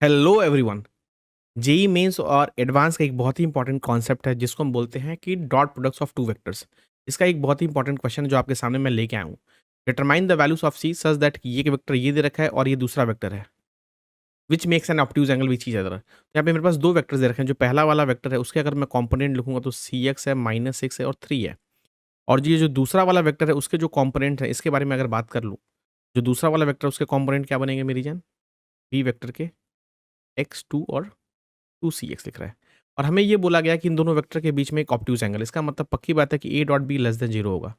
Hello everyone. JEE mains और advance का एक बहुत ही इंपॉर्टेंट कॉन्सेप्ट है जिसको हम बोलते हैं कि dot products of two vectors. इसका एक बहुत ही इंपॉर्टेंट क्वेश्चन है जो आपके सामने मैं लेके आया हूँ। Determine the values of c such that ये वेक्टर ये दे रखा है और ये दूसरा वेक्टर है which makes an obtuse angle which is other. यहाँ पे मेरे पास दो वेक्टर्स दे रखे हैं। जो पहला वाला वेक्टर है उसके अगर मैं कॉम्पोनेंट लिखूंगा तो सी एक्स है, -6 है और 3 है। और ये जो दूसरा वाला वेक्टर है उसके जो कॉम्पोनेंट है इसके बारे में अगर बात कर लूँ, जो दूसरा वाला वेक्टर उसके कॉम्पोनेंट क्या बनेंगे मेरी जान? बी वेक्टर के x2 और 2cx लिख रहा है। और हमें ये बोला गया कि इन दोनों वेक्टर के बीच में एक ऑब्ट्यूज एंगल। इसका मतलब पक्की बात है कि ए dot B less than zero होगा।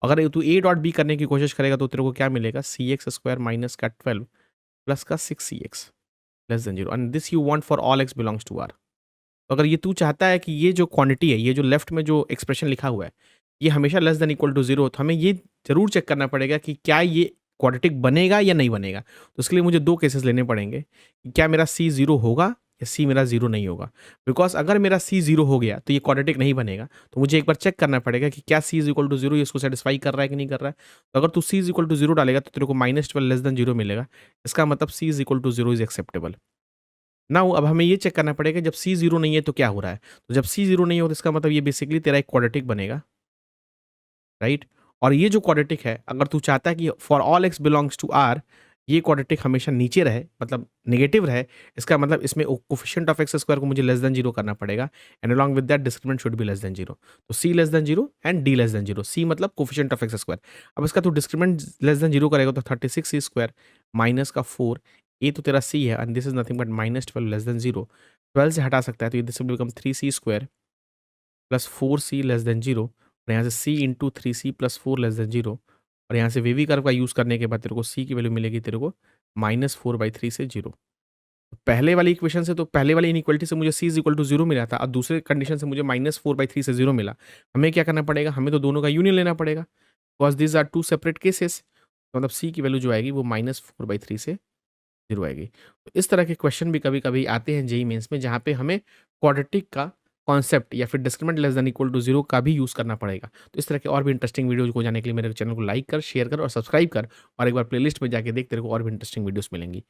अगर तू ए डॉट बी करने की कोशिश करेगा तो तेरे को क्या मिलेगा? सी एक्स स्क्वायर माइनस का 12 प्लस का 6cx less than zero and this you want for all x belongs to r. तो अगर ये तू चाहता है कि ये जो क्वांटिटी है, ये जो लेफ्ट में जो एक्सप्रेशन लिखा हुआ है, ये हमेशा less than equal to zero, तो हमें ये जरूर चेक करना पड़ेगा कि क्या ये क्वाड्रेटिक बनेगा या नहीं बनेगा। तो उसके लिए मुझे दो केसेस लेने पड़ेंगे कि क्या मेरा सी जीरो होगा या सी मेरा जीरो नहीं होगा। बिकॉज अगर मेरा सी जीरो हो गया तो ये क्वाड्रेटिक नहीं बनेगा। तो मुझे एक बार चेक करना पड़ेगा कि क्या सी इज इक्वल टू जीरो इसको सेटिस्फाई कर रहा है कि नहीं कर रहा है। तो अगर तू सी इज इक्वल टू जीरो डालेगा तो तेरे को -12 लेस देन जीरो मिलेगा। इसका मतलब c is equal to zero is acceptable. ना अब हमें ये चेक करना पड़ेगा जब सी जीरो नहीं है तो क्या हो रहा है। तो जब सी जीरो नहीं हो तो इसका मतलब ये बेसिकली तेरा एक क्वाड्रेटिक बनेगा, राइट। और ये जो क्वाड्रेटिक है, अगर तू चाहता है कि for all x belongs to r ये क्वाड्रेटिक हमेशा नीचे रहे, मतलब नेगेटिव रहे, इसका मतलब इसमें कोफिशिएंट ऑफ एक्स स्क्वायर को मुझे लेस देन जीरो करना पड़ेगा and along with that discriminant should be less than zero. तो c less than zero and d less than zero. C मतलब कोफिशिएंट ऑफ एक्स स्क्वायर। अब इसका तू discriminant less than zero करेगा तो 36 सी square minus का 4, ये तो तेरा सी है and this is nothing but -12 less than zero. 12 से हटा सकता है तो this will become 3c square plus 4c less than zero. और यहाँ से c into 3c plus 4 less than zero. और यहाँ से वेवी कर्व का यूज़ करने के बाद तेरे को c की वैल्यू मिलेगी तेरे को -4/3 से जीरो। पहले वाली इक्वेशन से, तो पहले वाली इनइक्वालिटी से मुझे c is equal to zero मिला था और दूसरे कंडीशन से मुझे -4/3 से जीरो मिला। हमें क्या करना पड़ेगा? हमें तो दोनों का यूनियन लेना पड़ेगा because these are two separate cases. मतलब c की वैल्यू जो आएगी वो -4/3 से जीरो आएगी। तो इस तरह के क्वेश्चन भी कभी कभी आते हैं जेई मेंस में, जहाँ पे हमें क्वाड्रेटिक का कॉन्सेप्ट या फिर discriminant less than equal to zero का भी यूज़ करना पड़ेगा। तो इस तरह के और भी इंटरेस्टिंग वीडियोज को जाने के लिए मेरे चैनल को लाइक कर, शेयर कर और सब्सक्राइब कर। और एक बार प्लेलिस्ट में जाके देख, तेरे को और भी इंटरेस्टिंग वीडियोस मिलेंगी।